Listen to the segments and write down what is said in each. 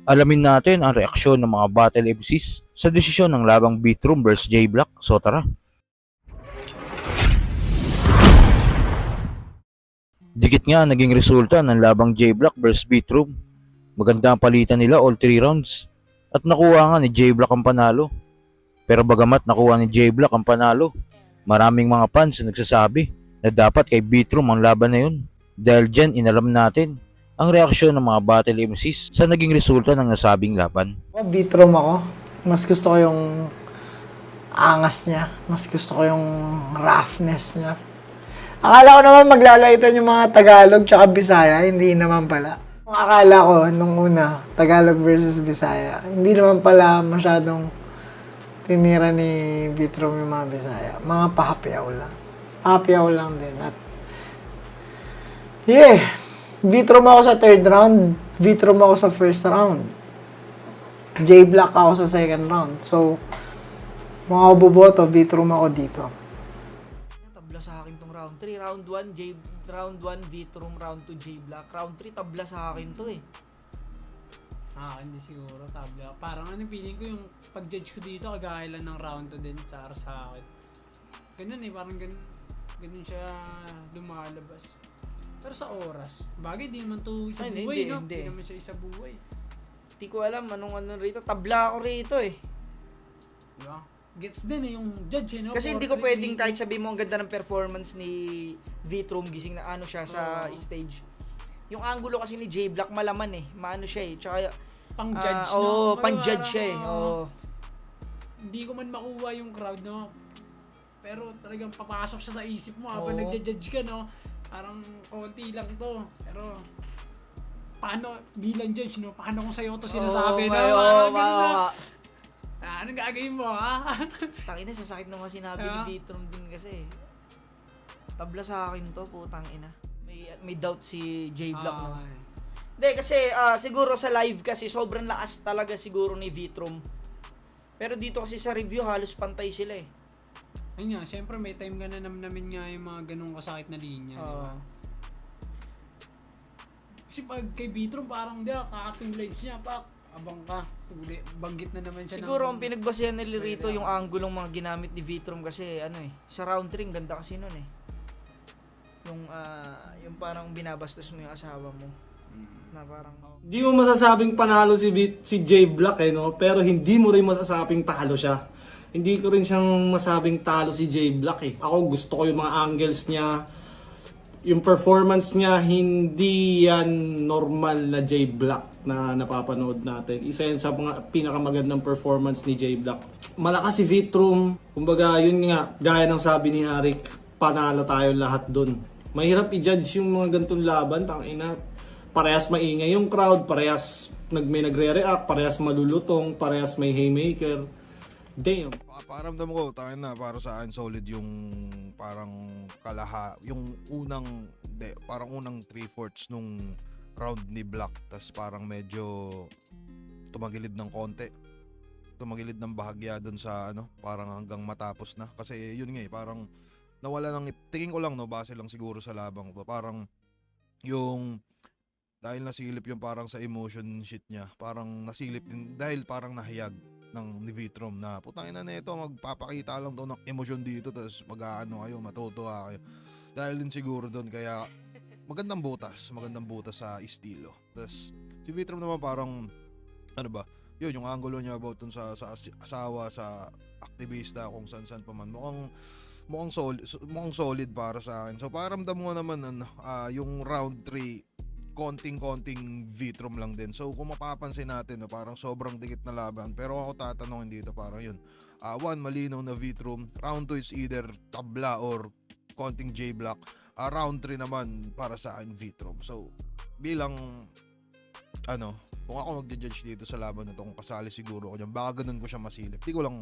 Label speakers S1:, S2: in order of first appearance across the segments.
S1: Alamin natin ang reaksyon ng mga battle MCs sa desisyon ng labang Beatroom vs J-Block. So tara. Dikit nga naging resulta ng labang J-Block vs Beatroom. Maganda ang palitan nila all 3 rounds at nakuha nga ni J-Block ang panalo. Pero bagamat nakuha ni J-Block ang panalo, maraming mga fans na nagsasabi na dapat kay Beatroom ang laban na yun. Dahil dyan inalam natin ang reaksyon ng mga battle MCs sa naging resulta ng nasabing laban.
S2: Beatrom ako. Mas gusto ko yung angas niya. Mas gusto ko yung roughness niya. Akala ko naman maglalaitan yung mga Tagalog tsaka Bisaya. Hindi naman pala. Ang akala ko nung una, Tagalog versus Bisaya. Hindi naman pala masyadong tinira ni Beatrom yung mga Bisaya. Mga pahapyaw lang. Pahapyaw lang din. At Beatrom ako sa third round. Beatrom ako sa first round. J-Block ako sa second round. So, mga boboto, Beatrom ako dito.
S3: Tabla sa akin tong round 3. Round 1, Beatrom. Round 2, J-Block. Round 3, tabla sa akin to eh.
S4: Hindi siguro tabla. Parang feeling ko yung pag-judge ko dito, kagaya lang ng round 2 din para sa akin. Ganun parang ganun siya lumalabas. Pero sa oras, bagay di naman to isa buhay, no? Hindi naman siya isa buhay.
S3: Hindi ko alam anong rito. Tabla ako rito eh.
S4: Diba? Gets din yung judge, no?
S3: Kasi hindi ko pwedeng kahit sabi mo ang ganda ng performance ni Beatrom, gising na ano siya sa stage. Yung angulo kasi ni J-Block malaman eh. Maano siya eh. Tsaka
S4: pang-judge,
S3: no? Pang-judge siya eh.
S4: Hindi ko man makuha yung crowd, no? Pero talagang papasok siya sa isip mo habang nagja-judge ka, no? Parang konti lang to. Pero paano bilang judge, no? Paano kung sa'yo to sinasabi na? Anong gagawin mo, ha?
S3: Tangina, sasakit ng mga sinabi ni Beatrom din kasi. Tabla sa akin to, putang ina. May doubt si J-Block, no? Hindi, kasi siguro sa live kasi sobrang lakas talaga siguro ni Beatrom. Pero dito kasi sa review, halos pantay sila eh.
S4: Ayun nga, syempre may time ka na namnamin nga yung mga ganung kasakit na linya, di ba? Kasi pag kay Beatrom parang kakating legs niya, abang ka, banggit na naman siya.
S3: Siguro ang pinagbasehan nila rito yung anggulong mga ginamit ni Beatrom kasi sa round 3 ganda kasi nun eh. Yung parang binabastos mo yung asawa mo. Na parang
S5: Hindi mo masasabing panalo si J-Block no? Pero hindi mo rin masasabing talo siya. Hindi ko rin siyang masabing talo si J-Block eh. Ako gusto ko yung mga angles niya. Yung performance niya, hindi yan normal na J-Block na napapanood natin. Isa yan sa mga pinakamagandang performance ni J-Block. Malakas si Beatrom. Kumbaga, yun nga, gaya ng sabi ni Harik, panalo tayo lahat dun. Mahirap i-judge yung mga ganitong laban. Tangina, parehas maingay yung crowd, parehas may nagre-react, parehas malulutong, parehas may haymaker. Damn.
S6: Paramdam ko, tayo na para sa akin solid yung parang yung parang unang 3/4 nung round ni Block, tas parang medyo tumagilid ng konti. Tumagilid ng bahagya dun sa parang hanggang matapos na. Kasi yun nga parang nawala tingin ko lang base lang siguro sa labang to. Parang yung dahil nasilip yung parang sa emotion shit niya, parang nasilip din dahil parang nahiyag ng ni Beatrom na putang ina nito, magpapakita lang daw ng emosyon dito tapos mag-aano kayo, matutuwa kayo. Dahil din siguro doon kaya magandang butas sa estilo. Tapos si Beatrom naman parang yun yung angulo niya about dun sa asawa, sa aktivista, kung saan pa man. Mukhang solid para sa akin. So paramdam mo naman yung round 3 konting Beatrom lang din. So kung mapapansin natin parang sobrang dikit na laban. Pero ako tatanungin dito parang yun. 1 malinaw na Beatrom. Round 2 is either tabla or konting J-Block. Round 3 naman para sa akin Beatrom. So bilang kung ako mag-judge dito sa laban na to, kung kasali siguro ako dyan, baka ganun ko siya masilip. Di ko lang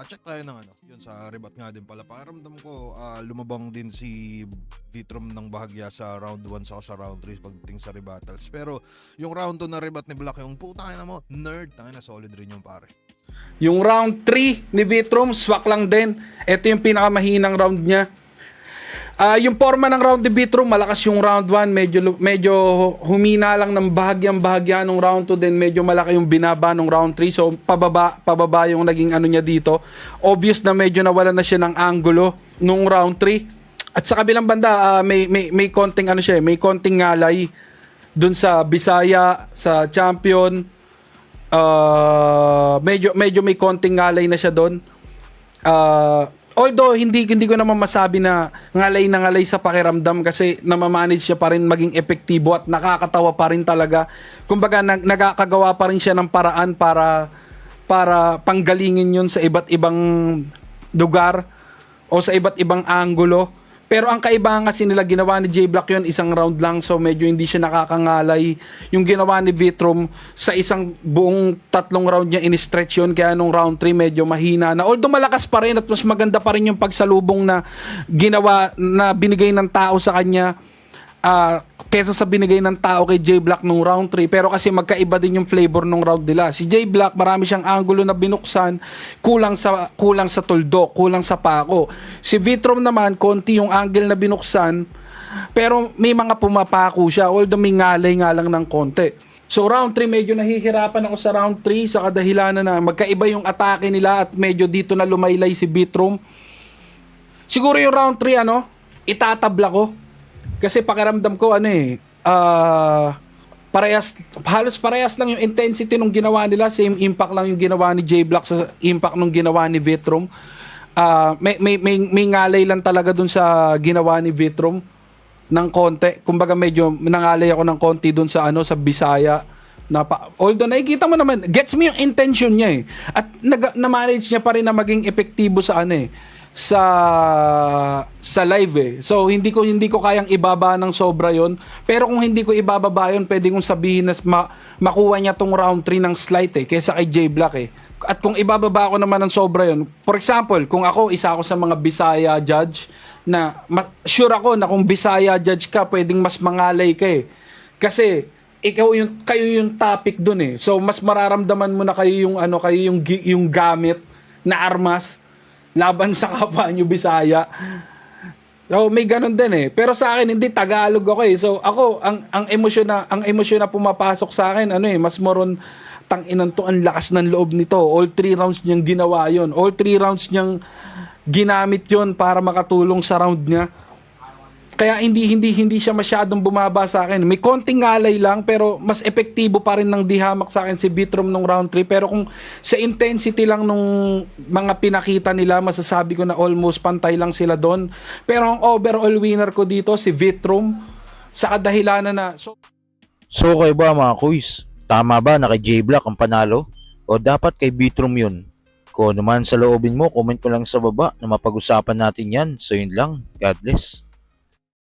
S6: check tayo ng yun sa rebat nga din pala. Pakiramdam ko lumabang din si Beatrom ng bahagya sa round 1 sa round 3 pagdating sa rebattles. Pero yung round 2 na rebat ni Black, yung putang ina mo, nerd, tangina solid rin yung pare.
S7: Yung round 3 ni Beatrom, swak lang din. Ito yung pinakamahinang round niya. Yung forma ng round ni Vitrum, malakas yung round 1, medyo humina lang ng bahagyang-bahagya nung round 2, then medyo malaki yung binaba nung round 3. So pababa yung naging ano niya dito. Obvious na medyo nawala na siya ng angulo nung round 3. At sa kabilang banda, may konting ano siya, may konting ngalay dun sa Bisaya, sa Champion. Medyo may konting ngalay na siya doon. Although hindi ko naman masabi na ngalay sa pakiramdam kasi namamanage siya pa rin maging epektibo at nakakatawa pa rin talaga. Kumbaga nagkakagawa pa rin siya ng paraan para panggalingin yun sa iba't ibang lugar o sa iba't ibang anggulo. Pero ang kaibahan kasi nila ginawa ni J-Block yun, isang round lang, so medyo hindi siya nakakangalay. Yung ginawa ni Vitrum, sa isang buong 3 round niya in-stretch yun, kaya nung round 3 medyo mahina na. Although malakas pa rin at mas maganda pa rin yung pagsalubong na ginawa, na binigay ng tao sa kanya, kesa sa binigay ng tao kay J-Block nung round 3. Pero kasi magkaiba din yung flavor nung round nila. Si J-Block, marami siyang angulo na binuksan, kulang sa tuldok, kulang sa pako. Si Vitrum naman, konti yung angle na binuksan, pero may mga pumapako siya, although may ngalay nga lang ng konti. So round 3, medyo nahihirapan ako sa round 3 sa kadahilanan na magkaiba yung atake nila at medyo dito na lumaylay si Vitrum. Siguro yung round 3, itatabla ko. Kasi pakiramdam ko halos parehas lang yung intensity nung ginawa nila, same impact lang yung ginawa ni J-Block sa impact nung ginawa ni Vitrum. May ngalay lang talaga dun sa ginawa ni Vitrum ng konti. Kumbaga medyo nangalay ako ng konti dun sa sa Bisaya. Although nakikita mo naman, gets me yung intention niya At na-manage niya pa rin na maging epektibo sa sa live So hindi ko kayang ibaba ng sobra yon. Pero kung hindi ko ibababa yon, pwede kong sabihin na makuha niya tong round 3 ng slight kaysa kay J-Block At kung ibababa ko naman ng sobra yon, for example, kung isa ako sa mga Bisaya judge na sure ako na kung Bisaya judge ka, pwedeng mas mangalay ka Kasi kayo yung topic dun So mas mararamdaman mo na kayo yung gamit na armas laban sa kapwa nyo Bisaya. So may ganun din Pero sa akin hindi, Tagalog ako So ako ang emosyon na pumapasok sa akin mas moron tanginan to, ang lakas ng loob nito. All 3 rounds niyang ginawa yon. All 3 rounds niyang ginamit yon para makatulong sa round niya. Kaya hindi siya masyadong bumaba sa akin. May konting ngalay lang pero mas epektibo pa rin ng dihamak sa akin si Vitrum nung round 3. Pero kung sa intensity lang nung mga pinakita nila, masasabi ko na almost pantay lang sila doon. Pero ang overall winner ko dito si Vitrum sa kadahilanan na
S1: So kayo ba mga quiz? Tama ba na kay J-Block ang panalo? O dapat kay Vitrum yun? Kung naman sa loobin mo, comment mo lang sa baba na mapag-usapan natin yan. So yun lang. God bless.